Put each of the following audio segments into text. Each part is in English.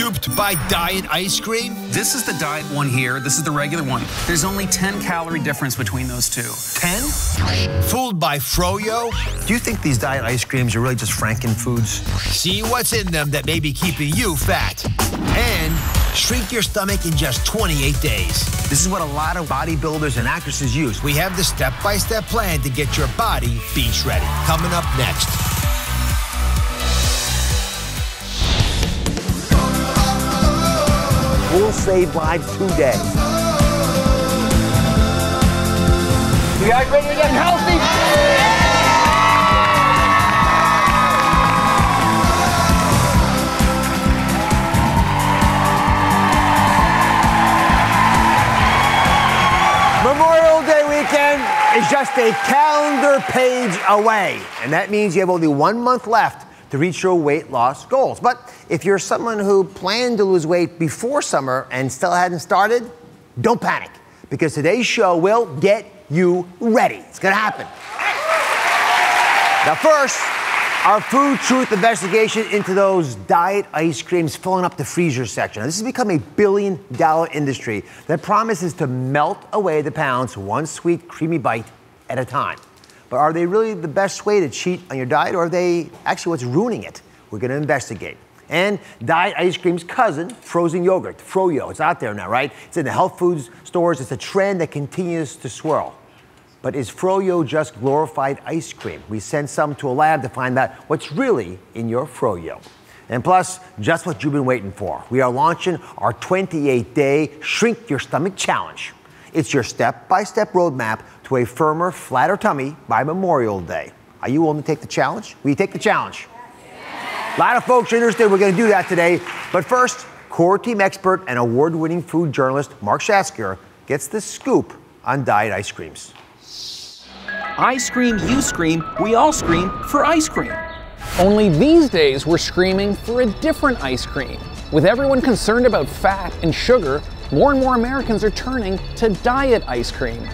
Duped by diet ice cream? This is the diet one here. This is the regular one. There's only 10-calorie difference between those two. 10? Fooled by Froyo? Do you think these diet ice creams are really just Franken Foods? See what's in them that may be keeping you fat. And shrink your stomach in just 28 days. This is what a lot of bodybuilders and actresses use. We have the step-by-step plan to get your body beach ready. Coming up next. We'll save lives today. You guys ready to get healthy? Memorial Day weekend is just a calendar page away. And that means you have only 1 month left to reach your weight loss goals. But if you're someone who planned to lose weight before summer and still hadn't started, don't panic, because today's show will get you ready. It's gonna happen. Now first, our food truth investigation into those diet ice creams filling up the freezer section. Now, this has become a billion-dollar industry that promises to melt away the pounds one sweet, creamy bite at a time. But are they really the best way to cheat on your diet, or are they actually what's ruining it? We're gonna investigate. And diet ice cream's cousin, frozen yogurt, Froyo. It's out there now, right? It's in the health food stores. It's a trend that continues to swirl. But is Froyo just glorified ice cream? We sent some to a lab to find out what's really in your Froyo. And plus, just what you've been waiting for. We are launching our 28-day Shrink Your Stomach Challenge. It's your step-by-step roadmap to a firmer, flatter tummy by Memorial Day. Are you willing to take the challenge? Will you take the challenge? A lot of folks are interested. We're going to do that today. But first, core team expert and award-winning food journalist Mark Shasker gets the scoop on diet ice creams. I scream, you scream, we all scream for ice cream. Only these days we're screaming for a different ice cream. With everyone concerned about fat and sugar, more and more Americans are turning to diet ice cream.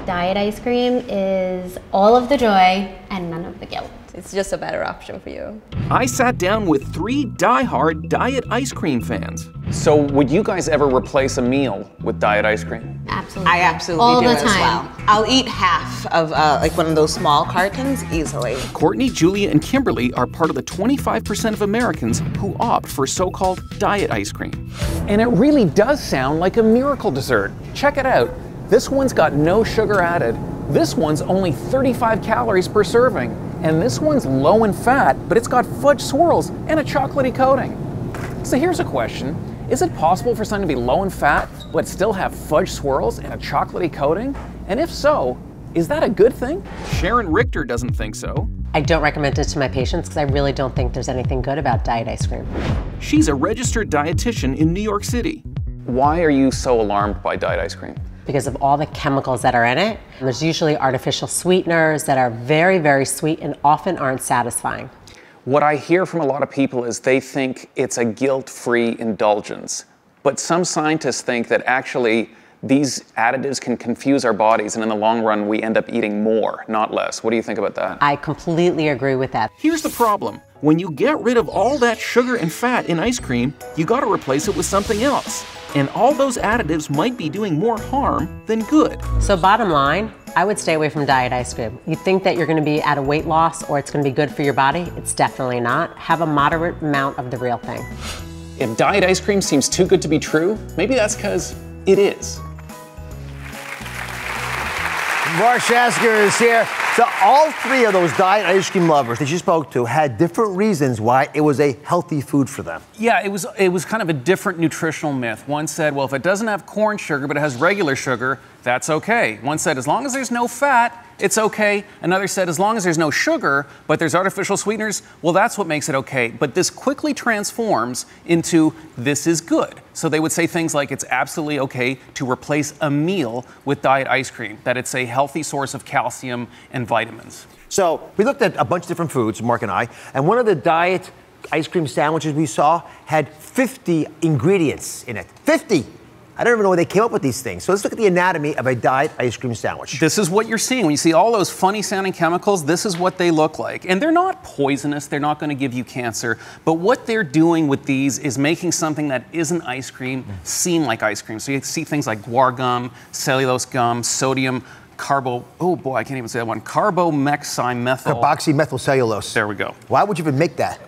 Diet ice cream is all of the joy and none of the guilt. It's just a better option for you. I sat down with 3 die-hard diet ice cream fans. So would you guys ever replace a meal with diet ice cream? Absolutely. I absolutely all do the as time. well. I'll eat half of like one of those small cartons easily. Courtney, Julia, and Kimberly are part of the 25% of Americans who opt for so-called diet ice cream. And it really does sound like a miracle dessert. Check it out. This one's got no sugar added. This one's only 35 calories per serving. And this one's low in fat, but it's got fudge swirls and a chocolatey coating. So here's a question. Is it possible for something to be low in fat, but still have fudge swirls and a chocolatey coating? And if so, is that a good thing? Sharon Richter doesn't think so. I don't recommend it to my patients because I really don't think there's anything good about diet ice cream. She's a registered dietitian in New York City. Why are you so alarmed by diet ice cream? Because of all the chemicals that are in it. There's usually artificial sweeteners that are very, very sweet and often aren't satisfying. What I hear from a lot of people is they think it's a guilt-free indulgence. But some scientists think that actually these additives can confuse our bodies, and in the long run, we end up eating more, not less. What do you think about that? I completely agree with that. Here's the problem. When you get rid of all that sugar and fat in ice cream, you gotta replace it with something else. And all those additives might be doing more harm than good. So bottom line, I would stay away from diet ice cream. You think that you're gonna be at a weight loss or it's gonna be good for your body? It's definitely not. Have a moderate amount of the real thing. If diet ice cream seems too good to be true, maybe that's because it is. Mark Shasker is here. So all 3 of those diet ice cream lovers that you spoke to had different reasons why it was a healthy food for them. Yeah, it was kind of a different nutritional myth. One said, well, if it doesn't have corn sugar, but it has regular sugar, that's okay. One said, as long as there's no fat, it's okay. Another said, as long as there's no sugar, but there's artificial sweeteners, well, that's what makes it okay. But this quickly transforms into, this is good. So they would say things like, it's absolutely okay to replace a meal with diet ice cream, that it's a healthy source of calcium and vitamins. So we looked at a bunch of different foods, Mark and I, and one of the diet ice cream sandwiches we saw had 50 ingredients in it. 50! I don't even know where they came up with these things. So let's look at the anatomy of a diet ice cream sandwich. This is what you're seeing. When you see all those funny sounding chemicals, this is what they look like. And they're not poisonous, they're not going to give you cancer. But what they're doing with these is making something that isn't ice cream seem like ice cream. So you see things like guar gum, cellulose gum, sodium oh boy, I can't even say that one. Carbomexymethyl. Carboxymethylcellulose. There we go. Why would you even make that?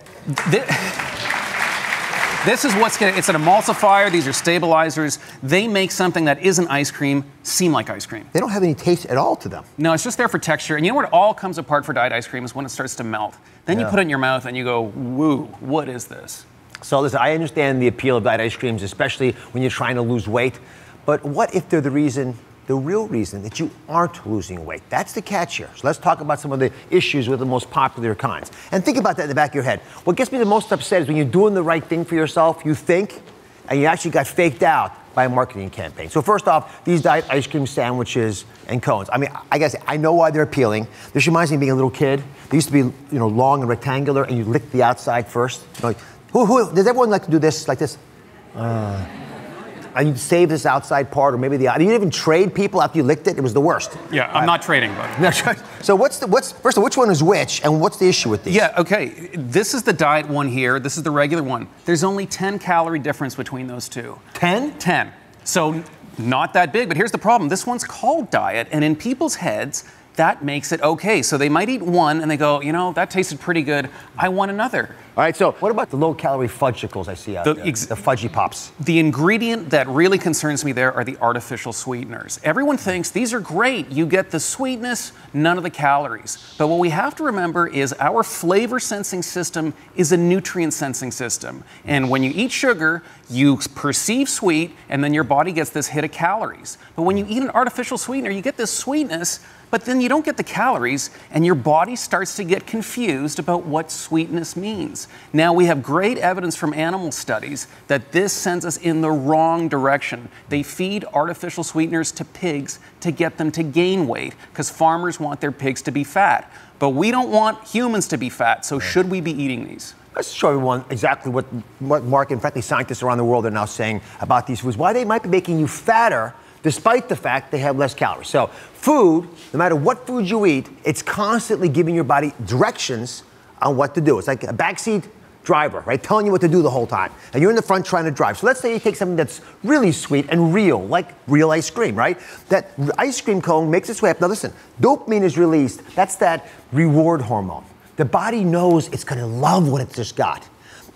This is it's an emulsifier. These are stabilizers. They make something that isn't ice cream seem like ice cream. They don't have any taste at all to them. No, it's just there for texture. And you know where it all comes apart for diet ice cream is when it starts to melt. Then you put it in your mouth and you go, woo, what is this? So listen, I understand the appeal of diet ice creams, especially when you're trying to lose weight. But what if they're the real reason that you aren't losing weight? That's the catch here. So let's talk about some of the issues with the most popular kinds. And think about that in the back of your head. What gets me the most upset is when you're doing the right thing for yourself, you think, and you actually got faked out by a marketing campaign. So first off, these diet ice cream sandwiches and cones. I mean, I guess I know why they're appealing. This reminds me of being a little kid. They used to be, long and rectangular, and you lick the outside first. Does everyone like to do this, like this? And you'd save this outside part, or maybe you didn't even trade people after you licked it. It was the worst. Yeah, I'm not trading, buddy. So first of all, which one is which, and what's the issue with these? Yeah, okay. This is the diet one here. This is the regular one. There's only 10 calorie difference between those two. 10? 10. So not that big, but here's the problem. This one's called diet, and in people's heads, that makes it okay. So they might eat one and they go, that tasted pretty good. I want another. All right, so what about the low-calorie fudgicles I see out there, the fudgy pops? The ingredient that really concerns me there are the artificial sweeteners. Everyone thinks these are great. You get the sweetness, none of the calories. But what we have to remember is our flavor sensing system is a nutrient sensing system. And when you eat sugar, you perceive sweet, and then your body gets this hit of calories. But when you eat an artificial sweetener, you get this sweetness, but then you don't get the calories, and your body starts to get confused about what sweetness means. Now, we have great evidence from animal studies that this sends us in the wrong direction. They feed artificial sweeteners to pigs to get them to gain weight, because farmers want their pigs to be fat. But we don't want humans to be fat, so should we be eating these? Let's show everyone exactly what Mark and frankly scientists around the world are now saying about these foods, why they might be making you fatter despite the fact they have less calories. So food, no matter what food you eat, it's constantly giving your body directions on what to do. It's like a backseat driver, right? Telling you what to do the whole time. And you're in the front trying to drive. So let's say you take something that's really sweet and real, like real ice cream, right? That ice cream cone makes its way up. Now listen, dopamine is released. That's that reward hormone. The body knows it's going to love what it just got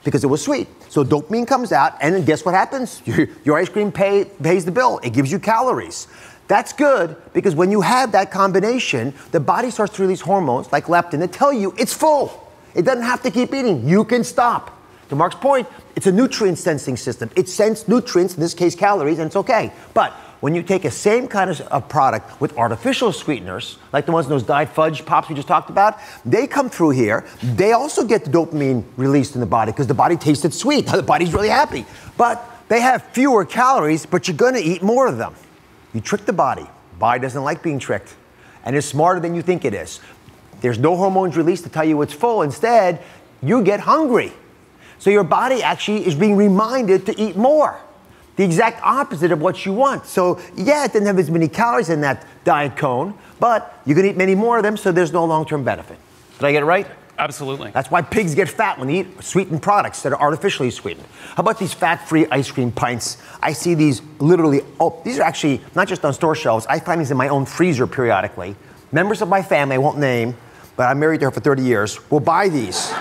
because it was sweet. So dopamine comes out, and then guess what happens? Your ice cream pays the bill. It gives you calories. That's good because when you have that combination, the body starts to release hormones like leptin that tell you it's full. It doesn't have to keep eating. You can stop. To Mark's point, it's a nutrient sensing system. It senses nutrients, in this case calories, and it's okay. But when you take a same kind of product with artificial sweeteners, like the ones in those dyed fudge pops we just talked about, they come through here. They also get the dopamine released in the body because the body tasted sweet. The body's really happy. But they have fewer calories, but you're going to eat more of them. You trick the body. Body doesn't like being tricked. And it's smarter than you think it is. There's no hormones released to tell you it's full. Instead, you get hungry. So your body actually is being reminded to eat more. The exact opposite of what you want. So yeah, it didn't have as many calories in that diet cone, but you can eat many more of them, so there's no long-term benefit. Did I get it right? Absolutely. That's why pigs get fat when they eat sweetened products that are artificially sweetened. How about these fat-free ice cream pints? I see these literally, these are actually not just on store shelves. I find these in my own freezer periodically. Members of my family, I won't name, but I'm married to her for 30 years, will buy these.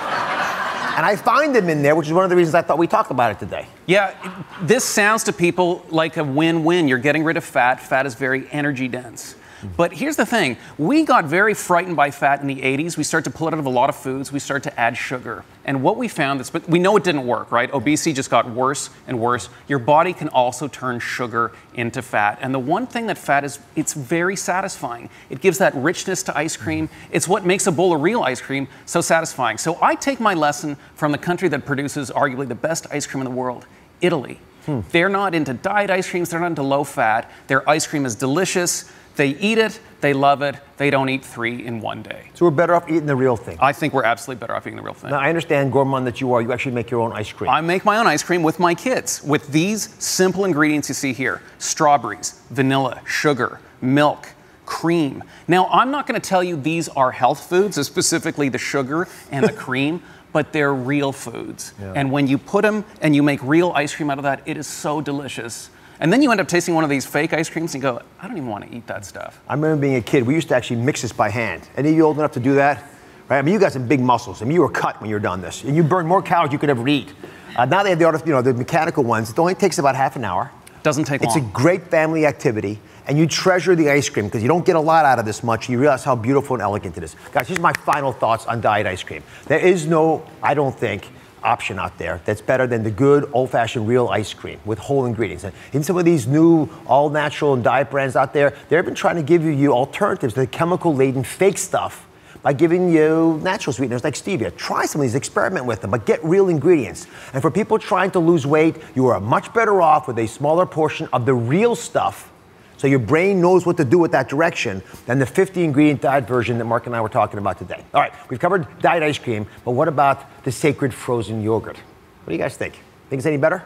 And I find them in there, which is one of the reasons I thought we talked about it today. Yeah, this sounds to people like a win-win. You're getting rid of fat. Fat is very energy dense. But here's the thing. We got very frightened by fat in the 80s. We started to pull it out of a lot of foods. We started to add sugar. And what we found is, but we know it didn't work, right? Obesity just got worse and worse. Your body can also turn sugar into fat. And the one thing that fat is, it's very satisfying. It gives that richness to ice cream. It's what makes a bowl of real ice cream so satisfying. So I take my lesson from the country that produces arguably the best ice cream in the world, Italy. They're not into diet ice creams, they're not into low fat. Their ice cream is delicious. They eat it, they love it, they don't eat 3 in one day. So we're better off eating the real thing. I think we're absolutely better off eating the real thing. Now, I understand, gourmand that you are, you actually make your own ice cream. I make my own ice cream with my kids with these simple ingredients you see here. Strawberries, vanilla, sugar, milk, cream. Now, I'm not going to tell you these are health foods, specifically the sugar and the cream, but they're real foods. Yeah. And when you put them and you make real ice cream out of that, it is so delicious. And then you end up tasting one of these fake ice creams and you go, I don't even want to eat that stuff. I remember being a kid, we used to actually mix this by hand. Any of you old enough to do that? Right? I mean, you got some big muscles. I mean, you were cut when you were done this. And you burned more calories you could ever eat. Now they have the mechanical ones. It only takes about half an hour. Doesn't take long. It's a great family activity. And you treasure the ice cream because you don't get a lot out of this much. You realize how beautiful and elegant it is. Guys, here's my final thoughts on diet ice cream. There is no, I don't think, option out there that's better than the good old-fashioned real ice cream with whole ingredients. And in some of these new all-natural and diet brands out there, they've been trying to give you alternatives to the chemical-laden fake stuff by giving you natural sweeteners like stevia. Try some of these, experiment with them, but get real ingredients. And for people trying to lose weight, you are much better off with a smaller portion of the real stuff so your brain knows what to do with that direction than the 50-ingredient diet version that Mark and I were talking about today. All right, we've covered diet ice cream, but what about the sacred frozen yogurt? What do you guys think? Think it's any better?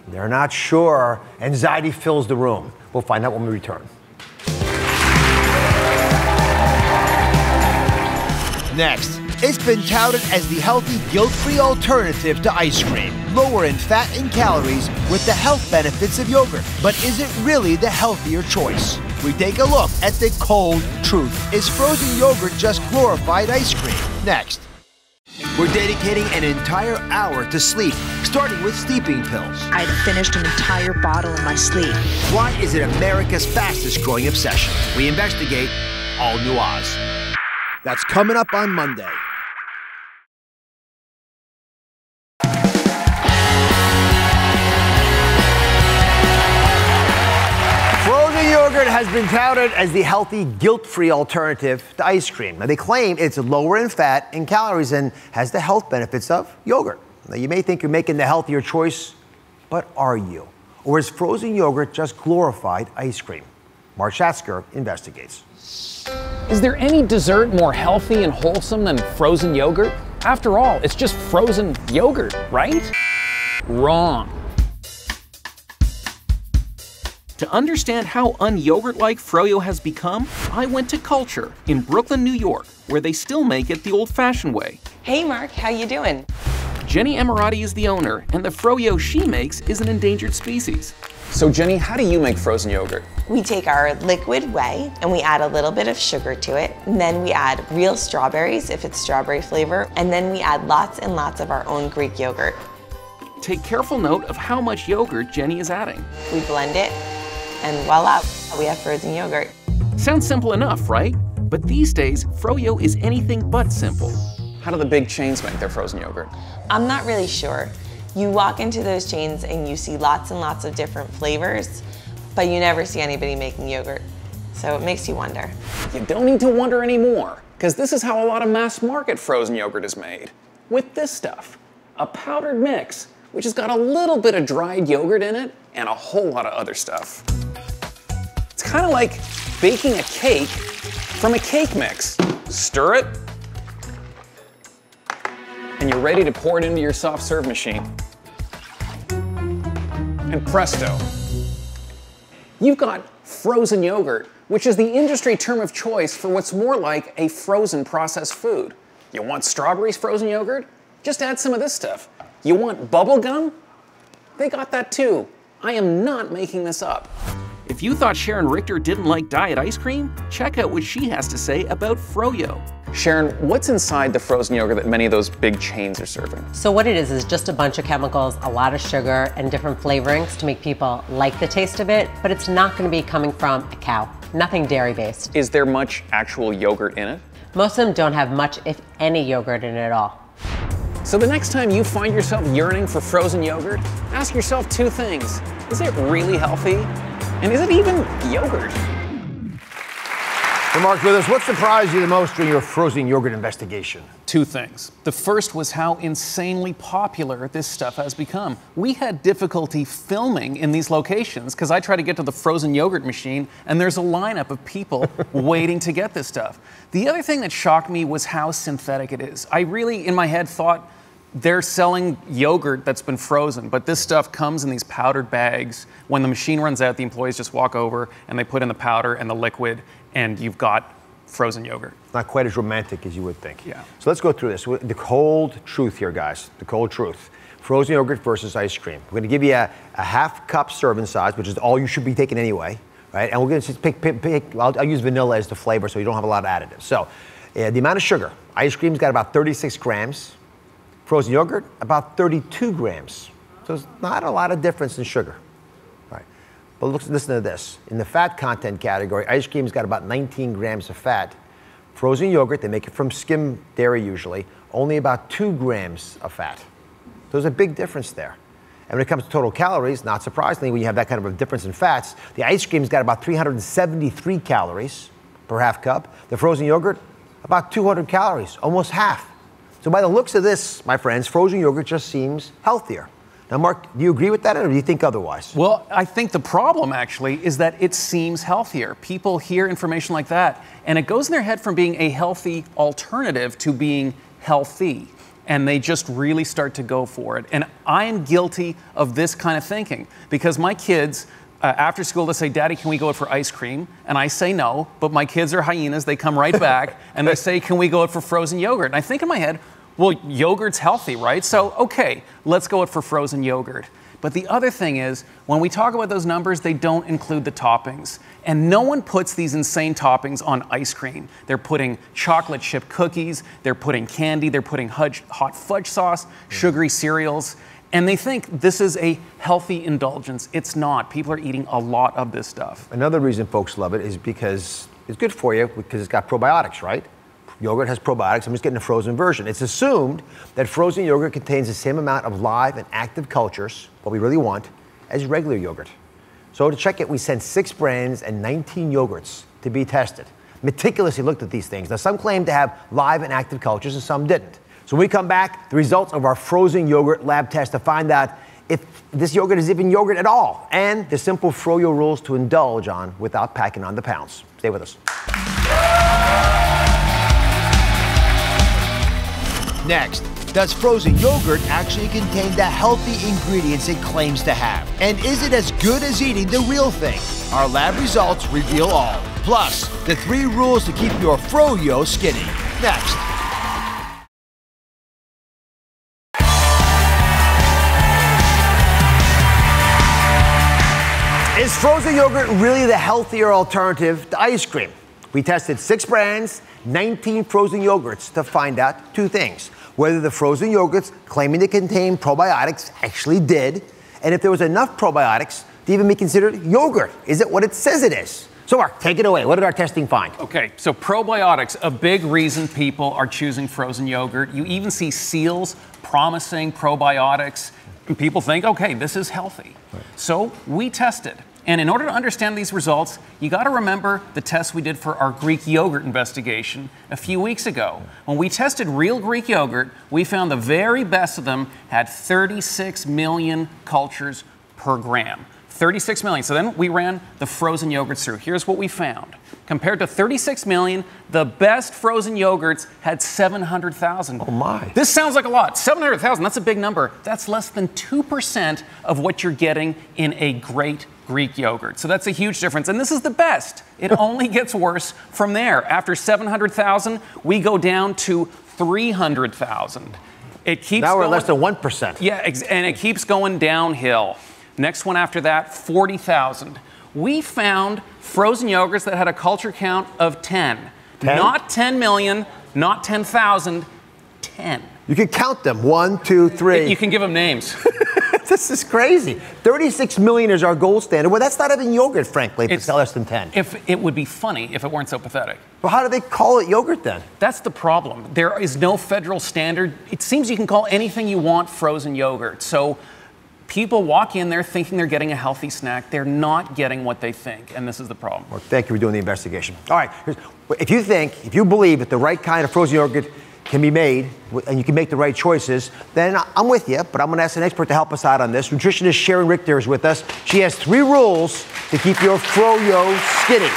They're not sure. Anxiety fills the room. We'll find out when we return. Next, it's been touted as the healthy, guilt-free alternative to ice cream. Lower in fat and calories with the health benefits of yogurt. But is it really the healthier choice? We take a look at the cold truth. Is frozen yogurt just glorified ice cream? Next. We're dedicating an entire hour to sleep, starting with sleeping pills. I'd finished an entire bottle in my sleep. Why is it America's fastest growing obsession? We investigate all new Oz. That's coming up on Monday. Frozen yogurt has been touted as the healthy, guilt-free alternative to ice cream. Now, they claim it's lower in fat and calories and has the health benefits of yogurt. Now, you may think you're making the healthier choice, but are you? Or is frozen yogurt just glorified ice cream? Mark Schatzker investigates. Is there any dessert more healthy and wholesome than frozen yogurt? After all, it's just frozen yogurt, right? Wrong. To understand how un-yogurt-like froyo has become, I went to Culture in Brooklyn, New York, where they still make it the old-fashioned way. Hey Mark, how you doing? Jenny Emirati is the owner, and the froyo she makes is an endangered species. So Jenny, how do you make frozen yogurt? We take our liquid whey and we add a little bit of sugar to it. And then we add real strawberries if it's strawberry flavor. And then we add lots and lots of our own Greek yogurt. Take careful note of how much yogurt Jenny is adding. We blend it and voila, we have frozen yogurt. Sounds simple enough, right? But these days, froyo is anything but simple. How do the big chains make their frozen yogurt? I'm not really sure. You walk into those chains and you see lots and lots of different flavors, but you never see anybody making yogurt. So it makes you wonder. You don't need to wonder anymore, because this is how a lot of mass market frozen yogurt is made. With this stuff, a powdered mix, which has got a little bit of dried yogurt in it and a whole lot of other stuff. It's kind of like baking a cake from a cake mix. Stir it, and you're ready to pour it into your soft serve machine. And presto, you've got frozen yogurt, which is the industry term of choice for what's more like a frozen processed food. You want strawberries frozen yogurt? Just add some of this stuff. You want bubble gum? They got that too. I am not making this up. If you thought Sharon Richter didn't like diet ice cream, check out what she has to say about froyo. Sharon, what's inside the frozen yogurt that many of those big chains are serving? So what it is just a bunch of chemicals, a lot of sugar, and different flavorings to make people like the taste of it, but it's not going to be coming from a cow. Nothing dairy-based. Is there much actual yogurt in it? Most of them don't have much, if any, yogurt in it at all. So the next time you find yourself yearning for frozen yogurt, ask yourself two things. Is it really healthy? And is it even yogurt? So Mark, with us, what surprised you the most during your frozen yogurt investigation? Two things. The first was how insanely popular this stuff has become. We had difficulty filming in these locations because I tried to get to the frozen yogurt machine and there's a lineup of people waiting to get this stuff. The other thing that shocked me was how synthetic it is. I really, in my head, thought they're selling yogurt that's been frozen, but this stuff comes in these powdered bags. When the machine runs out, the employees just walk over and they put in the powder and the liquid, and you've got frozen yogurt. Not quite as romantic as you would think. Yeah. So let's go through this. The cold truth here, guys. The cold truth. Frozen yogurt versus ice cream. We're going to give you a half cup serving size, which is all you should be taking anyway, right? And we're going to just pick I'll use vanilla as the flavor so you don't have a lot of additives. So the amount of sugar. Ice cream's got about 36 grams. Frozen yogurt, about 32 grams. So it's not a lot of difference in sugar. All right. But listen to this. In the fat content category, ice cream's got about 19 grams of fat. Frozen yogurt, they make it from skim dairy usually, only about 2 grams of fat. So there's a big difference there. And when it comes to total calories, not surprisingly, when you have that kind of a difference in fats, the ice cream's got about 373 calories per half cup. The frozen yogurt, about 200 calories, almost half. So by the looks of this, my friends, frozen yogurt just seems healthier. Now, Mark, do you agree with that, or do you think otherwise? Well, I think the problem, actually, is that it seems healthier. People hear information like that, and it goes in their head from being a healthy alternative to being healthy, and they just really start to go for it. And I am guilty of this kind of thinking, because my kids, after school, they say, Daddy, can we go out for ice cream? And I say no, but my kids are hyenas. They come right back, and they say, can we go out for frozen yogurt? And I think in my head, well, yogurt's healthy, right? So, okay, let's go out for frozen yogurt. But the other thing is, when we talk about those numbers, they don't include the toppings. And no one puts these insane toppings on ice cream. They're putting chocolate chip cookies, they're putting candy, they're putting hot fudge sauce, sugary cereals, and they think this is a healthy indulgence. It's not. People are eating a lot of this stuff. Another reason folks love it is because it's good for you, because it's got probiotics, right? Yogurt has probiotics. I'm just getting a frozen version. It's assumed that frozen yogurt contains the same amount of live and active cultures, what we really want, as regular yogurt. So to check it, we sent 6 brands and 19 yogurts to be tested. Meticulously looked at these things. Now, some claim to have live and active cultures and some didn't. So when we come back, the results of our frozen yogurt lab test to find out if this yogurt is even yogurt at all, and the simple froyo rules to indulge on without packing on the pounds. Stay with us. Next, does frozen yogurt actually contain the healthy ingredients it claims to have? And is it as good as eating the real thing? Our lab results reveal all. Plus, the 3 rules to keep your froyo skinny. Next. Is frozen yogurt really the healthier alternative to ice cream? We tested 6 brands, 19 frozen yogurts to find out 2 things. Whether the frozen yogurts claiming to contain probiotics actually did, and if there was enough probiotics to even be considered yogurt. Is it what it says it is? So Mark, take it away. What did our testing find? Okay, so probiotics, a big reason people are choosing frozen yogurt. You even see seals promising probiotics. And people think, okay, this is healthy. Right. So we tested. And in order to understand these results, you got to remember the test we did for our Greek yogurt investigation a few weeks ago. When we tested real Greek yogurt, we found the very best of them had 36 million cultures per gram. 36 million. So then we ran the frozen yogurts through. Here's what we found. Compared to 36 million, the best frozen yogurts had 700,000. Oh my. This sounds like a lot. 700,000, that's a big number. That's less than 2% of what you're getting in a great Greek yogurt. So that's a huge difference. And this is the best. It only gets worse from there. After 700,000, we go down to 300,000. It keeps now we're going, less than 1%. Yeah, and it keeps going downhill. Next one after that, 40,000. We found frozen yogurts that had a culture count of 10. 10? Not 10 million, not 10,000, 10. You can count them. 1, 2, 3. You can give them names. This is crazy. 36 million is our gold standard. Well, that's not even yogurt, frankly, if it's less than 10. It would be funny if it weren't so pathetic. Well, how do they call it yogurt then? That's the problem. There is no federal standard. It seems you can call anything you want frozen yogurt. So people walk in there thinking they're getting a healthy snack. They're not getting what they think, and this is the problem. Well, thank you for doing the investigation. All right, if you believe that the right kind of frozen yogurt can be made, and you can make the right choices, then I'm with you, but I'm going to ask an expert to help us out on this. Nutritionist Sharon Richter is with us. She has 3 rules to keep your froyo skinny.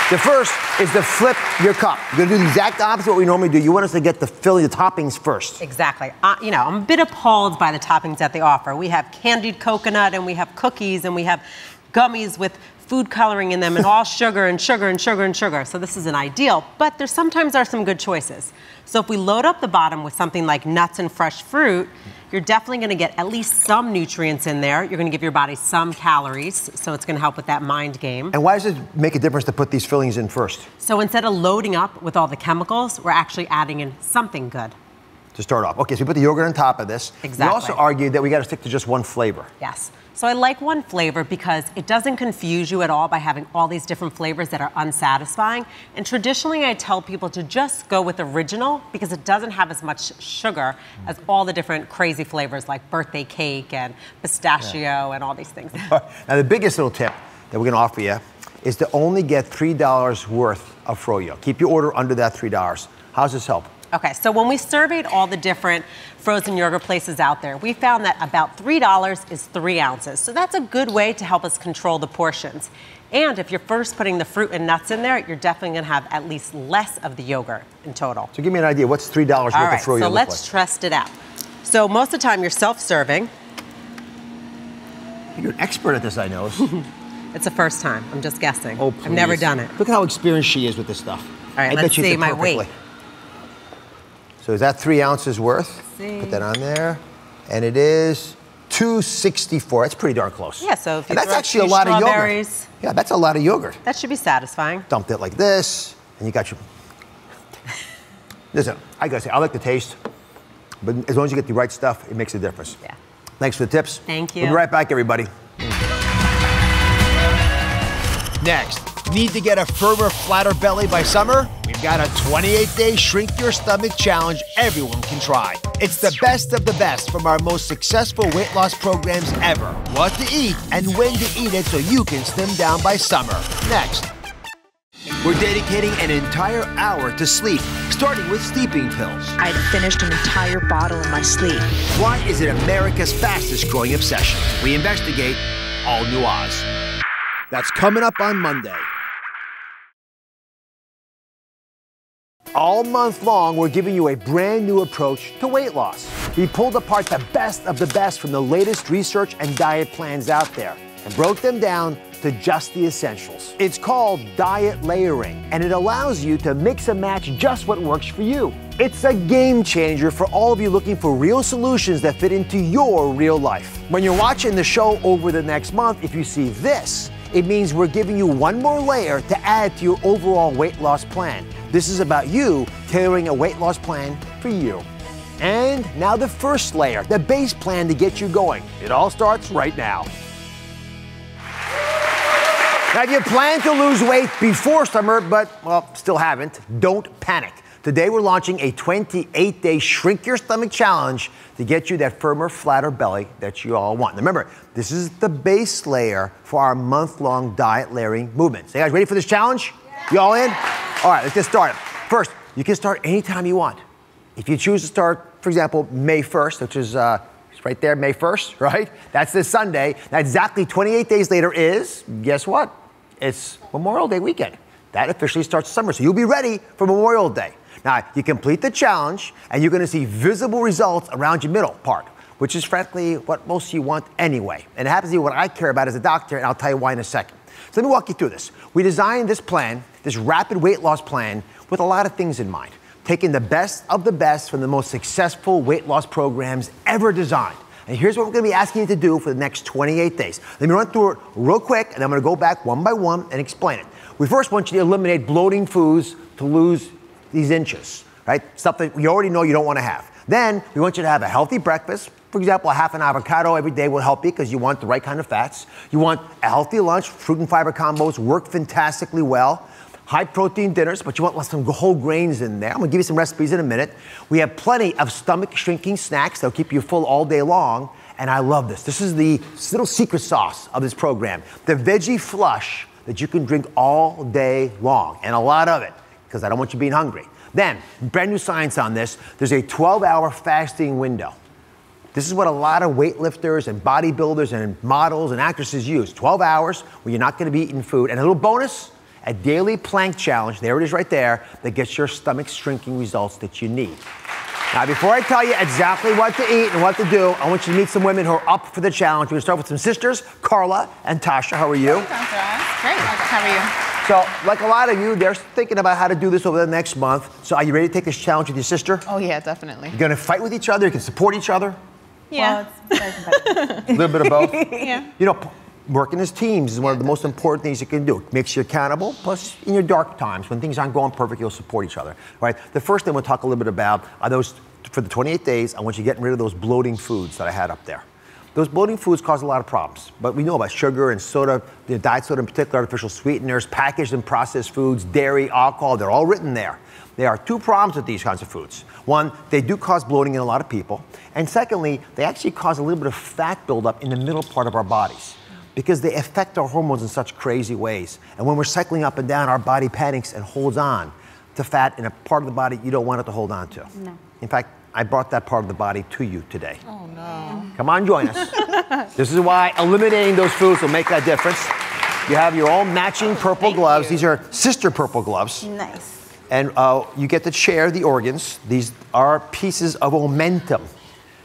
The first is to flip your cup. You're going to do the exact opposite of what we normally do. You want us to get the filling, the toppings first. Exactly. You know, I'm a bit appalled by the toppings that they offer. We have candied coconut, and we have cookies, and we have gummies with food coloring in them, and all sugar and sugar and sugar and sugar. So this isn't ideal, but there sometimes are some good choices. So if we load up the bottom with something like nuts and fresh fruit, you're definitely going to get at least some nutrients in there. You're going to give your body some calories, so it's going to help with that mind game. And why does it make a difference to put these fillings in first? So instead of loading up with all the chemicals, we're actually adding in something good. To start off. Okay, so we put the yogurt on top of this. Exactly. You also argued that we got to stick to just one flavor. Yes. So I like one flavor because it doesn't confuse you at all by having all these different flavors that are unsatisfying. And traditionally, I tell people to just go with original because it doesn't have as much sugar as all the different crazy flavors like birthday cake and pistachio and all these things. Now, the biggest little tip that we're going to offer you is to only get $3 worth of froyo. Keep your order under that $3. How does this help? Okay, so when we surveyed all the different frozen yogurt places out there, we found that about $3 is 3 ounces. So that's a good way to help us control the portions. And if you're first putting the fruit and nuts in there, you're definitely gonna have at least less of the yogurt in total. So give me an idea, what's $3 worth of froyo? So let's test it out. So most of the time you're self-serving. You're an expert at this, I know. It's the first time, I'm just guessing. Oh, please. I've never done it. Look at how experienced she is with this stuff. All right, let's see my weight. So is that 3 ounces worth? Put that on there. And it is 264. That's pretty darn close. Yeah, so if you that's actually a lot of yogurt. Yeah, that's a lot of yogurt. That should be satisfying. Dumped it like this, and you got your... Listen, I gotta say, I like the taste, but as long as you get the right stuff, it makes a difference. Yeah. Thanks for the tips. Thank you. We'll be right back, everybody. Next, need to get a firmer, flatter belly by summer? We've got a 28-day Shrink Your Stomach Challenge everyone can try. It's the best of the best from our most successful weight loss programs ever. What to eat and when to eat it so you can slim down by summer. Next. We're dedicating an entire hour to sleep, starting with sleeping pills. I had finished an entire bottle in my sleep. Why is it America's fastest growing obsession? We investigate all new Oz. That's coming up on Monday. All month long, we're giving you a brand new approach to weight loss. We pulled apart the best of the best from the latest research and diet plans out there and broke them down to just the essentials. It's called diet layering, and it allows you to mix and match just what works for you. It's a game changer for all of you looking for real solutions that fit into your real life. When you're watching the show over the next month, if you see this, it means we're giving you one more layer to add to your overall weight loss plan. This is about you tailoring a weight loss plan for you. And now the first layer, the base plan to get you going. It all starts right now. Now, if you plan to lose weight before summer, but, well, still haven't, don't panic. Today, we're launching a 28-day Shrink Your Stomach Challenge to get you that firmer, flatter belly that you all want. Now, remember, this is the base layer for our month-long diet layering movement. So, you guys ready for this challenge? Yeah. You all in? All right, let's get started. First, you can start anytime you want. If you choose to start, for example, May 1st, which is right there, May 1st, right? That's this Sunday. Now, exactly 28 days later is, guess what? It's Memorial Day weekend. That officially starts summer, so you'll be ready for Memorial Day. Now, you complete the challenge, and you're gonna see visible results around your middle part, which is frankly what most of you want anyway. And it happens to be what I care about as a doctor, and I'll tell you why in a second. So let me walk you through this. We designed this plan, this rapid weight loss plan, with a lot of things in mind. Taking the best of the best from the most successful weight loss programs ever designed. And here's what we're gonna be asking you to do for the next 28 days. Let me run through it real quick, and I'm gonna go back one by one and explain it. We first want you to eliminate bloating foods to lose these inches, right? Stuff that we already know you don't wanna have. Then, we want you to have a healthy breakfast. For example, a half an avocado every day will help you because you want the right kind of fats. You want a healthy lunch. Fruit and fiber combos work fantastically well. High protein dinners, but you want some whole grains in there. I'm gonna give you some recipes in a minute. We have plenty of stomach shrinking snacks that'll keep you full all day long. And I love this. This is the little secret sauce of this program. The veggie flush that you can drink all day long, and a lot of it, because I don't want you being hungry. Then, brand new science on this, there's a 12-hour fasting window. This is what a lot of weightlifters and bodybuilders and models and actresses use. 12 hours where you're not going to be eating food. And a little bonus, a daily plank challenge, there it is right there, that gets your stomach shrinking results that you need. Now, before I tell you exactly what to eat and what to do, I want you to meet some women who are up for the challenge. We're going to start with some sisters, Carla and Tasha. How are you? Great. How are you? So, like a lot of you, they're thinking about how to do this over the next month. So, are you ready to take this challenge with your sister? Oh, yeah, definitely. You're going to fight with each other? You can support each other? Yeah. A little bit of both? Yeah. You know, working as teams is one of the most important things you can do. It makes you accountable, plus in your dark times, when things aren't going perfect, you'll support each other. All right, the first thing we'll talk a little bit about are those, for the 28 days, I want you getting rid of those bloating foods that I had up there. Those bloating foods cause a lot of problems, but we know about sugar and soda, diet soda in particular, artificial sweeteners, packaged and processed foods, dairy, alcohol, they're all written there. There are two problems with these kinds of foods. One, they do cause bloating in a lot of people. And secondly, they actually cause a little bit of fat buildup in the middle part of our bodies because they affect our hormones in such crazy ways. And when we're cycling up and down, our body panics and holds on to fat in a part of the body you don't want it to hold on to. No. In fact, I brought that part of the body to you today. Oh, no. Come on, join us. This is why eliminating those foods will make that difference. You have your own matching purple gloves. These are sister purple gloves. Nice. And you get to share the organs. These are pieces of omentum.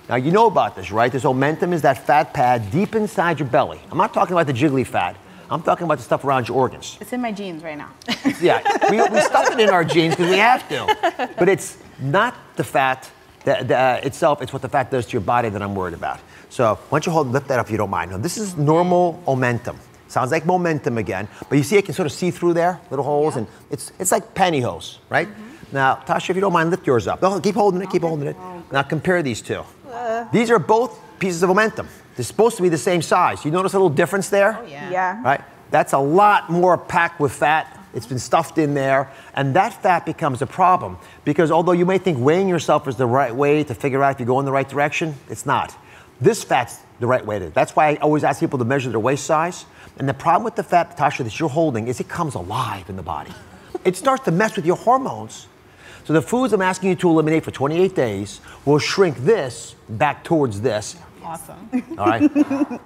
Now, you know about this, right? This omentum is that fat pad deep inside your belly. I'm not talking about the jiggly fat. I'm talking about the stuff around your organs. It's in my jeans right now. Yeah, we stuff it in our jeans because we have to. But it's not the fat itself, it's what the fat does to your body that I'm worried about. So why don't you lift that up if you don't mind. Now, this is normal omentum. Sounds like momentum again, but you see it can sort of see through there, little holes, and it's like pantyhose, right? Now, Tasha, if you don't mind, lift yours up. No, keep holding it, keep holding it. Now compare these two. These are both pieces of momentum. They're supposed to be the same size. You notice a little difference there? Oh, yeah. Right? That's a lot more packed with fat. It's been stuffed in there, and that fat becomes a problem because although you may think weighing yourself is the right way to figure out if you go in the right direction, it's not. This fat's the right way to. That's why I always ask people to measure their waist size. And the problem with the fat, Tasha, that you're holding is it comes alive in the body. It starts to mess with your hormones. So the foods I'm asking you to eliminate for 28 days will shrink this back towards this. Awesome. All right?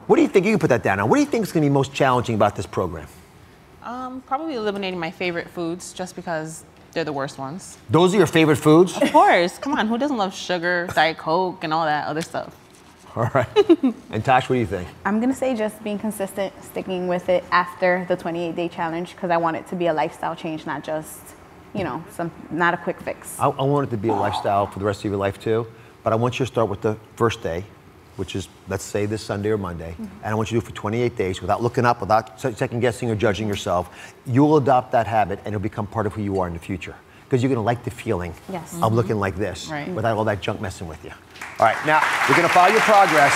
What do you think? You can put that down now. What do you think is going to be most challenging about this program? Probably eliminating my favorite foods just because they're the worst ones. Those are your favorite foods? Of course. Come on. Who doesn't love sugar, Diet Coke, and all that other stuff? All right. And Tosh, what do you think? I'm going to say just being consistent, sticking with it after the 28-day challenge because I want it to be a lifestyle change, not just, not a quick fix. I want it to be a lifestyle for the rest of your life too, but I want you to start with the first day, which is, let's say, this Sunday or Monday, and I want you to do it for 28 days without looking up, without second guessing or judging yourself. You'll adopt that habit and it'll become part of who you are in the future because you're going to like the feeling of looking like this without all that junk messing with you. All right, now, we're going to follow your progress.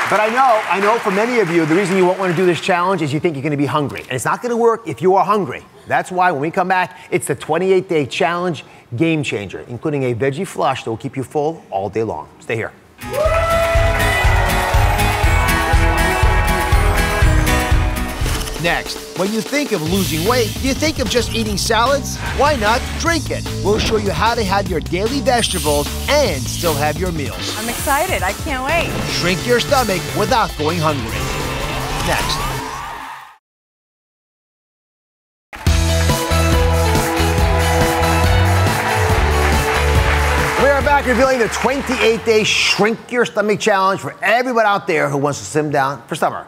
But I know for many of you, the reason you won't want to do this challenge is you think you're going to be hungry. And it's not going to work if you are hungry. That's why when we come back, it's the 28-day challenge game changer, including a veggie flush that will keep you full all day long. Stay here. Next, when you think of losing weight, do you think of just eating salads? Why not drink it? We'll show you how to have your daily vegetables and still have your meals. I'm excited. I can't wait. Shrink your stomach without going hungry. Next. We are back revealing the 28-day Shrink Your Stomach Challenge for everyone out there who wants to slim down for summer.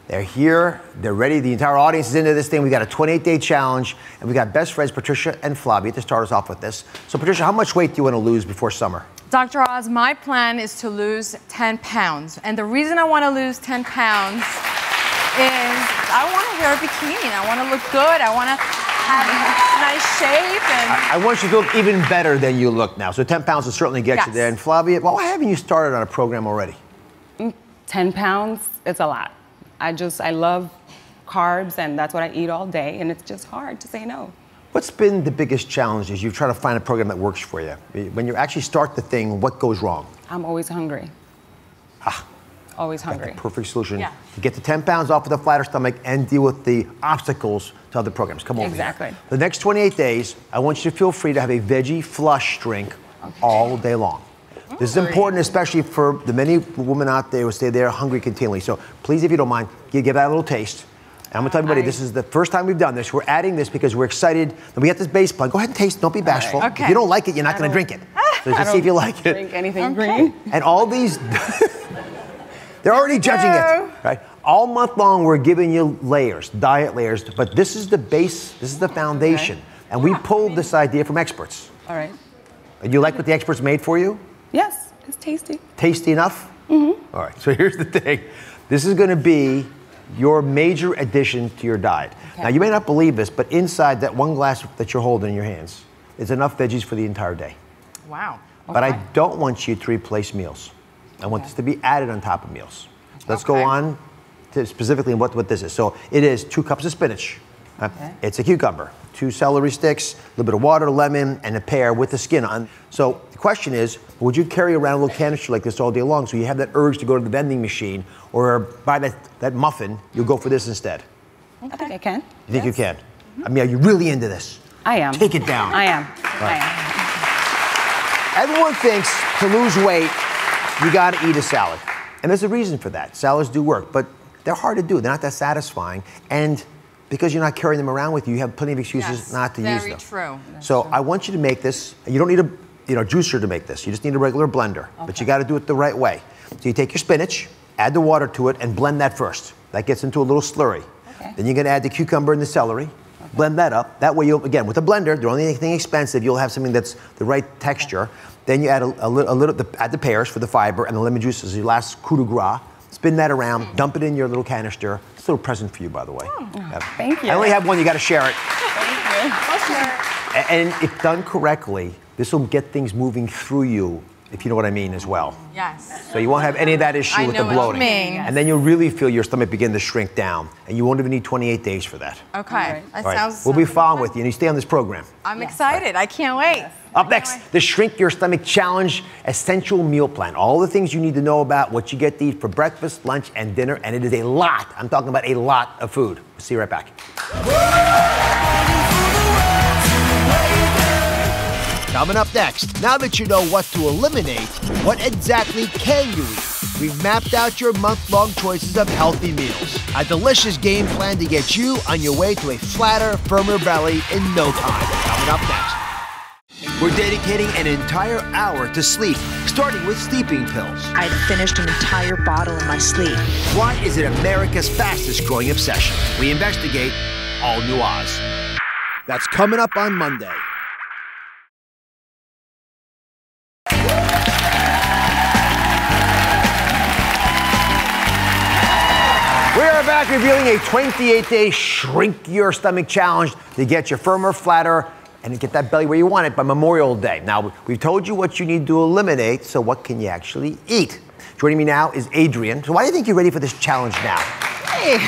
They're here, they're ready, the entire audience is into this thing. We got a 28-day challenge, and we got best friends Patricia and Flavia to start us off with this. So Patricia, how much weight do you want to lose before summer? Dr. Oz, my plan is to lose 10 pounds. And the reason I want to lose 10 pounds is I want to wear a bikini. I want to look good. I want to have a nice shape. And I want you to look even better than you look now. So 10 pounds will certainly get you there. And Flavia, well, why haven't you started on a program already? 10 pounds, it's a lot. I love carbs, and that's what I eat all day, and it's just hard to say no. What's been the biggest challenge as you try to find a program that works for you? When you actually start the thing, what goes wrong? I'm always hungry. Always hungry. That's the perfect solution to get the 10 pounds off of the flatter stomach and deal with the obstacles to other programs. Come on. Exactly. The next 28 days, I want you to feel free to have a veggie flush drink all day long. This is important, especially for the many women out there who stay there hungry continually. So please, if you don't mind, give that a little taste. And I'm gonna tell everybody, this is the first time we've done this. We're adding this because we're excited that we got this base plan. Go ahead and taste, don't be bashful. Right. Okay. If you don't like it, you're not gonna drink it. So just see if you like it. Drink anything green. And all these, they're already judging it, right? All month long, we're giving you layers, diet layers, but this is the base, this is the foundation. And we pulled this idea from experts. All right. And you like what the experts made for you? Yes, it's tasty. Tasty enough? Mm-hmm. All right, so here's the thing. This is gonna be your major addition to your diet. Okay. Now, you may not believe this, but inside that one glass that you're holding in your hands is enough veggies for the entire day. Wow. But I don't want you to replace meals. I want this to be added on top of meals. Let's go on to specifically what this is. So it is 2 cups of spinach. It's a cucumber, 2 celery sticks, a little bit of water, lemon, and a pear with the skin on. So the question is, would you carry around a little canister like this all day long so you have that urge to go to the vending machine or buy that muffin, you'll go for this instead? I think I can. You think you can? I mean, are you really into this? I am. Take it down. I am. I am. Everyone thinks to lose weight, you gotta eat a salad. And there's a reason for that. Salads do work, but they're hard to do. They're not that satisfying. And because you're not carrying them around with you, you have plenty of excuses not to use them. Very true. So I want you to make this. You don't need a juicer to make this. You just need a regular blender. But you got to do it the right way. So you take your spinach, add the water to it, and blend that first. That gets into a little slurry. Then you're going to add the cucumber and the celery. Blend that up. That way, you'll, again, with a blender, the only thing expensive, you'll have something that's the right texture. Then you add add the pears for the fiber, and the lemon juice is your last coup de grace. Spin that around, dump it in your little canister. It's a little present for you, by the way. Thank you. I only have one, you got to share it. Thank you. I'll share it. And if done correctly, this will get things moving through you, if you know what I mean as well. Yes. So you won't have any of that issue with the bloating. And then you'll really feel your stomach begin to shrink down. And you won't even need 28 days for that. Okay. That sounds. We'll be following with you, and you stay on this program. I'm excited. I can't wait. Up next, the Shrink Your Stomach Challenge Essential Meal Plan. All the things you need to know about what you get to eat for breakfast, lunch, and dinner, and it is a lot. I'm talking about a lot of food. We'll see you right back. Coming up next, now that you know what to eliminate, what exactly can you eat? We've mapped out your month-long choices of healthy meals. A delicious game plan to get you on your way to a flatter, firmer belly in no time. Coming up next. We're dedicating an entire hour to sleep, starting with sleeping pills. I'd finished an entire bottle in my sleep. Why is it America's fastest growing obsession? We investigate all new Oz. That's coming up on Monday. We are back revealing a 28-day Shrink Your Stomach Challenge to get you firmer, flatter, and get that belly where you want it by Memorial Day. Now, we've told you what you need to eliminate, so what can you actually eat? Joining me now is Adrienne. So why do you think you're ready for this challenge now? Hey.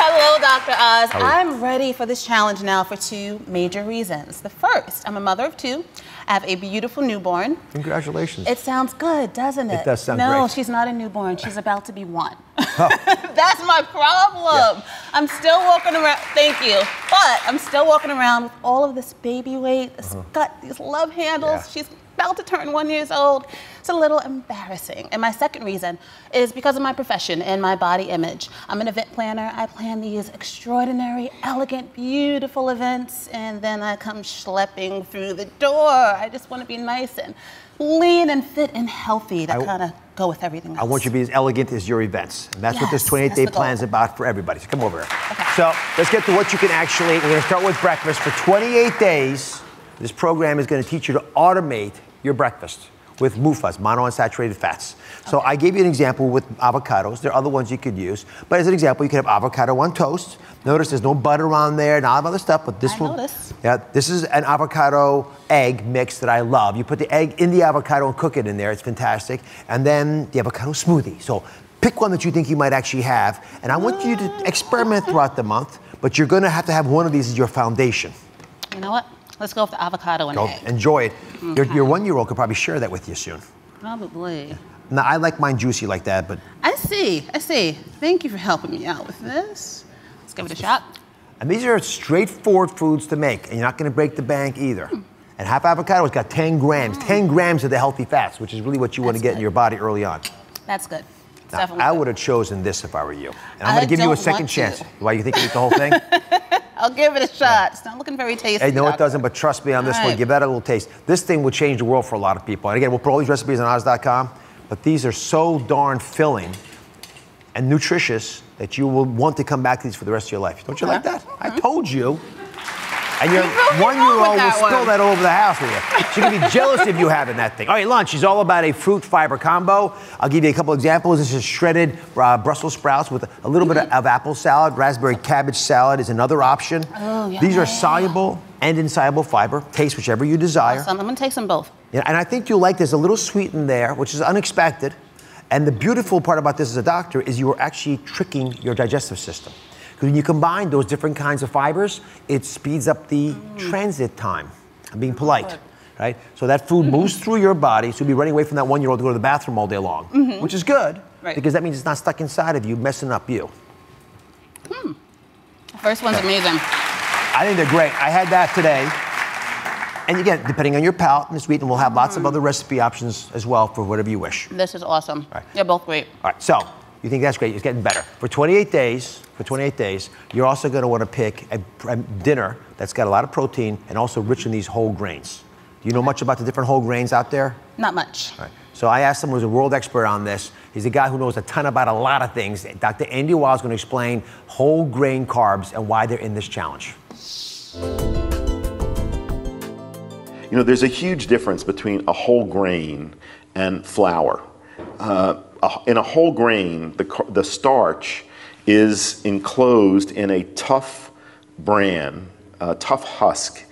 Hello, Dr. Oz. I'm ready for this challenge now for 2 major reasons. The first, I'm a mother of 2. I have a beautiful newborn. Congratulations. It sounds good, doesn't it? It does sound great. No, she's not a newborn. She's about to be 1. That's my problem. Yeah. I'm still walking around, thank you, but I'm still walking around with all of this baby weight, this gut, these love handles. Yeah. She's about to turn 1 year old. It's a little embarrassing. And my second reason is because of my profession and my body image. I'm an event planner. I plan these extraordinary, elegant, beautiful events, and then I come schlepping through the door. I just want to be nice and lean and fit and healthy to kind of go with everything else. I want you to be as elegant as your events. And that's what this 28-day plan is about for everybody. So come over here. Okay. So let's get to what you can actually eat. We're going to start with breakfast. For 28 days, this program is going to teach you to automate your breakfast with MUFAs, monounsaturated fats. So I gave you an example with avocados. There are other ones you could use. But as an example, you could have avocado on toast. Notice there's no butter on there, not other stuff, but this one. Yeah, this is an avocado egg mix that I love. You put the egg in the avocado and cook it in there. It's fantastic. And then the avocado smoothie. So pick one that you think you might actually have. And I want you to experiment throughout the month, but you're going to have one of these as your foundation. You know what? Let's go with the avocado and egg. Enjoy it. Your 1-year-old could probably share that with you soon. Probably. Now, I like mine juicy like that, but... I see. Thank you for helping me out with this. Let's give it a shot. And these are straightforward foods to make, and you're not gonna break the bank either. And half avocado has got 10 grams. 10 grams of the healthy fats, which is really what you want to get in your body early on. That's good. Now, I would have chosen this if I were you. And I'm gonna give you a second chance. Why, you think you eat the whole thing? I'll give it a shot. It's not looking very tasty. Hey, no, it doesn't, but trust me on this one. Give that a little taste. This thing will change the world for a lot of people. And again, we'll put all these recipes on Oz.com, but these are so darn filling and nutritious that you will want to come back to these for the rest of your life. Don't you like that? I told you. And your 1-year-old will spill that all over the house with you. She's gonna be jealous of you having that thing. All right, lunch is all about a fruit fiber combo. I'll give you a couple examples. This is shredded Brussels sprouts with a little bit of apple salad. Raspberry cabbage salad is another option. Oh, yeah. These are soluble and insoluble fiber. Taste whichever you desire. Awesome. I'm gonna take some both. Yeah, and I think you'll like there's a little sweet in there, which is unexpected. And the beautiful part about this as a doctor is you are actually tricking your digestive system. Because when you combine those different kinds of fibers, it speeds up the transit time. I'm being polite, right? So that food moves through your body, so you'll be running away from that 1-year-old to go to the bathroom all day long, which is good, because that means it's not stuck inside of you, messing up you. The first one's amazing. I think they're great. I had that today. And again, depending on your palate and the sweet, and we'll have lots of other recipe options as well for whatever you wish. This is awesome. They're both great. All right, so you think that's great. It's getting better. For 28 days, you're also going to want to pick a dinner that's got a lot of protein and also rich in these whole grains. Do you know much about the different whole grains out there? Not much. All right. So I asked someone who's a world expert on this. He's a guy who knows a ton about a lot of things. Dr. Andy Weil is going to explain whole grain carbs and why they're in this challenge. You know, there's a huge difference between a whole grain and flour. In a whole grain, the starch is enclosed in a tough bran, tough husk.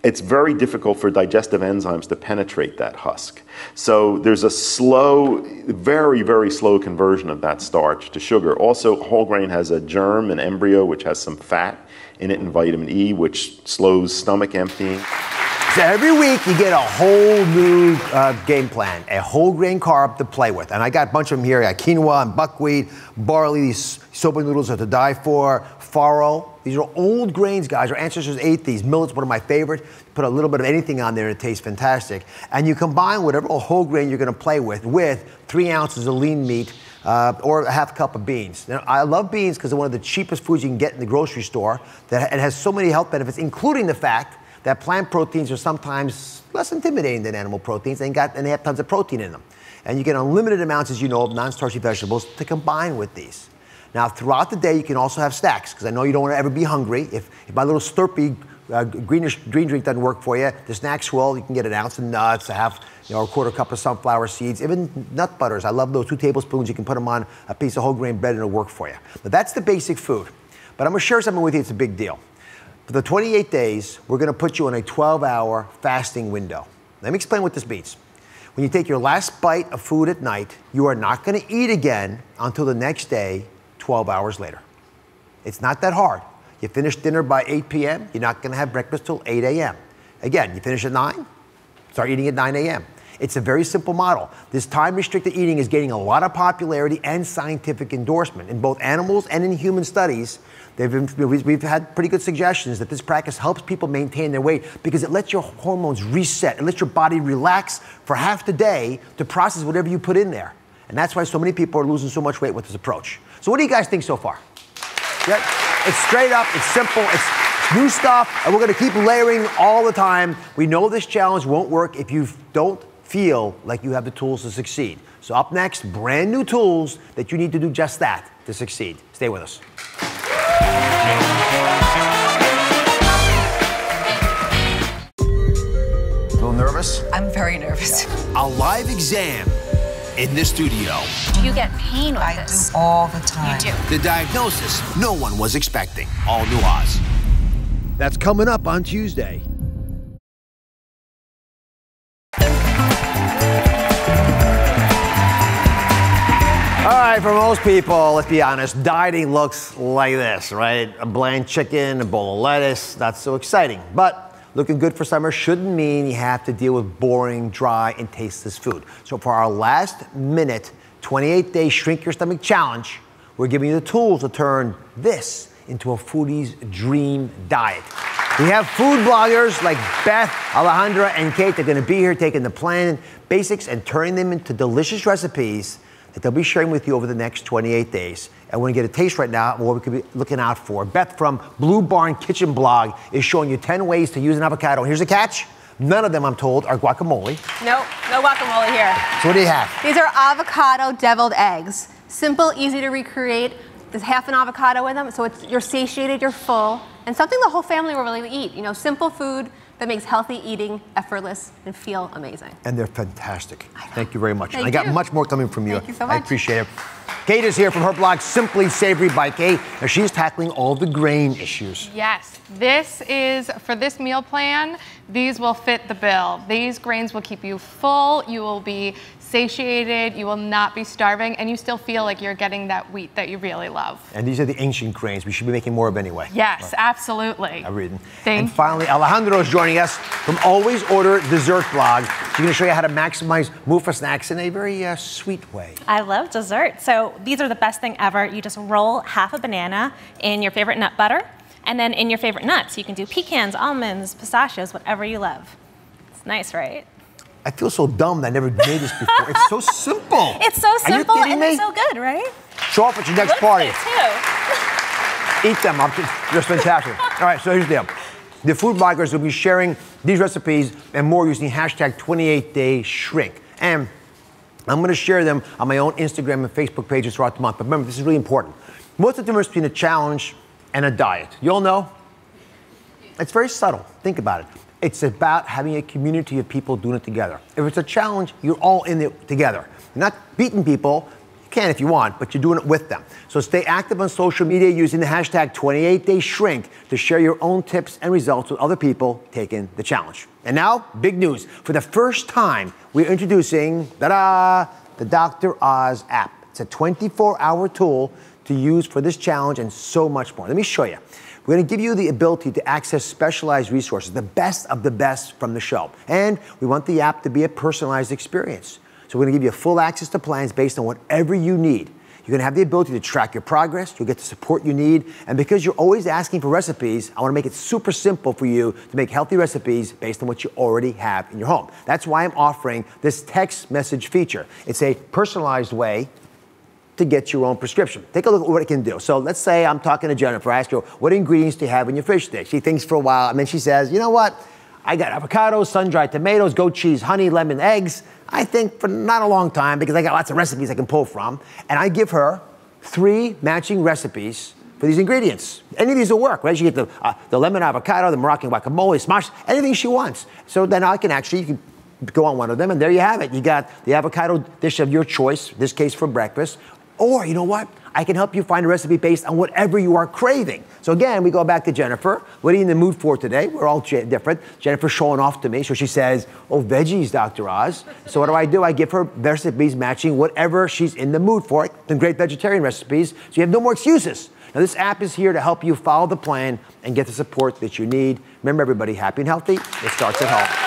It's very difficult for digestive enzymes to penetrate that husk. So there's a slow, very, very slow conversion of that starch to sugar. Also, whole grain has a germ, an embryo, which has some fat in it and vitamin E, which slows stomach emptying. So every week you get a whole new game plan, a whole grain carb to play with. And I got a bunch of them here. I got quinoa and buckwheat, barley, these soba noodles are to die for, farro. These are old grains, guys. Our ancestors ate these. Millet's one of my favorite. Put a little bit of anything on there and it tastes fantastic. And you combine whatever whole grain you're gonna play with 3 ounces of lean meat, or a half cup of beans. Now, I love beans because they're one of the cheapest foods you can get in the grocery store. It has so many health benefits, including the fact that plant proteins are sometimes less intimidating than animal proteins, and they have tons of protein in them. And you get unlimited amounts, as you know, of non-starchy vegetables to combine with these. Now, throughout the day, you can also have snacks, because I know you don't want to ever be hungry. If my little Slurpee green drink doesn't work for you, the snack swirl, you can get an ounce of nuts, a quarter cup of sunflower seeds, even nut butters. I love those 2 tablespoons. You can put them on a piece of whole grain bread and it'll work for you. But that's the basic food. But I'm gonna share something with you, it's a big deal. For the 28 days, we're gonna put you on a 12-hour fasting window. Let me explain what this means. When you take your last bite of food at night, you are not gonna eat again until the next day, 12 hours later. It's not that hard. You finish dinner by 8 p.m., you're not gonna have breakfast till 8 a.m. Again, you finish at 9, start eating at 9 a.m. It's a very simple model. This time-restricted eating is gaining a lot of popularity and scientific endorsement. In both animals and in human studies, we've had pretty good suggestions that this practice helps people maintain their weight because it lets your hormones reset. It lets your body relax for half the day to process whatever you put in there. And that's why so many people are losing so much weight with this approach. So what do you guys think so far? Yeah, it's straight up, it's simple, it's new stuff, and we're gonna keep layering all the time. We know this challenge won't work if you don't feel like you have the tools to succeed. So up next, brand new tools that you need to do just that to succeed. Stay with us. A little nervous? I'm very nervous. A live exam in the studio. Do you get pain with this? I do all the time. You do? The diagnosis no one was expecting. All new Oz. That's coming up on Tuesday. All right, for most people, let's be honest, dieting looks like this, right? A bland chicken, a bowl of lettuce, not so exciting. But Looking good for summer shouldn't mean you have to deal with boring, dry, and tasteless food. So for our last minute, 28-day Shrink Your Stomach Challenge, we're giving you the tools to turn this into a foodie's dream diet. We have food bloggers like Beth, Alejandra, and Kate. They're going to be here taking the plan basics and turning them into delicious recipes that they'll be sharing with you over the next 28 days. And we're going to get a taste right now of what we could be looking out for. Beth from Blue Barn Kitchen Blog is showing you 10 ways to use an avocado. Here's a catch. None of them, I'm told, are guacamole. Nope, no guacamole here. So what do you have? These are avocado deviled eggs. Simple, easy to recreate. There's half an avocado in them, so you're satiated, you're full, and something the whole family will really eat. You know, simple food that makes healthy eating effortless and feel amazing. And they're fantastic. Thank you very much. Thank I got you. much more coming from you. Thank you so much. I appreciate it. Kate is here from her blog, Simply Savory by Kate, and she's tackling all the grain issues. Yes, this is, for this meal plan, these will fit the bill. These grains will keep you full, you will be satiated, you will not be starving, and you still feel like you're getting that wheat that you really love. And these are the ancient grains we should be making more of anyway. Yes, absolutely. I'm reading. Thank And finally, Alejandro is joining us from Always Order Dessert Blog. She's going to show you how to maximize Mufa snacks in a very sweet way. I love dessert. So these are the best thing ever. You just roll half a banana in your favorite nut butter, and then in your favorite nuts. You can do pecans, almonds, pistachios, whatever you love. It's nice, right? I feel so dumb that I never made this before. It's so simple. It's so simple Are you kidding and me? it's so good, right? Show up at your next Looks party. good, too. Eat them. Just fantastic. All right, so here's the deal. The food bloggers will be sharing these recipes and more using hashtag 28dayshrink. And I'm going to share them on my own Instagram and Facebook pages throughout the month. But remember, this is really important. What's the difference between a challenge and a diet? You all know? It's very subtle. Think about it. It's about having a community of people doing it together. If it's a challenge, you're all in it together. You're not beating people. You can if you want, but you're doing it with them. So stay active on social media using the hashtag 28dayshrink to share your own tips and results with other people taking the challenge. And now, big news. For the first time, we're introducing, ta-da, the Dr. Oz app. It's a 24-hour tool to use for this challenge and so much more. Let me show you. We're going to give you the ability to access specialized resources, the best of the best from the show. And we want the app to be a personalized experience. So we're going to give you full access to plans based on whatever you need. You're going to have the ability to track your progress. You'll get the support you need. And because you're always asking for recipes, I want to make it super simple for you to make healthy recipes based on what you already have in your home. That's why I'm offering this text message feature. It's a personalized way to get your own prescription. Take a look at what it can do. So let's say I'm talking to Jennifer. I ask her, what ingredients do you have in your fish stick? She thinks for a while, and then she says, you know what? I got avocados, sun-dried tomatoes, goat cheese, honey, lemon, eggs. I think for not a long time because I got lots of recipes I can pull from. And I give her 3 matching recipes for these ingredients. Any of these will work, right? She get the lemon avocado, the Moroccan guacamole, smash, anything she wants. So then I can actually, you can go on one of them, and there you have it. You got the avocado dish of your choice, this case for breakfast. Or, you know what? I can help you find a recipe based on whatever you are craving. So again, we go back to Jennifer. What are you in the mood for today? We're all different. Jennifer's showing off to me, so she says, oh, veggies, Dr. Oz. So what do? I give her recipes matching whatever she's in the mood for. Some great vegetarian recipes, so you have no more excuses. Now, this app is here to help you follow the plan and get the support that you need. Remember, everybody, happy and healthy, it starts at home.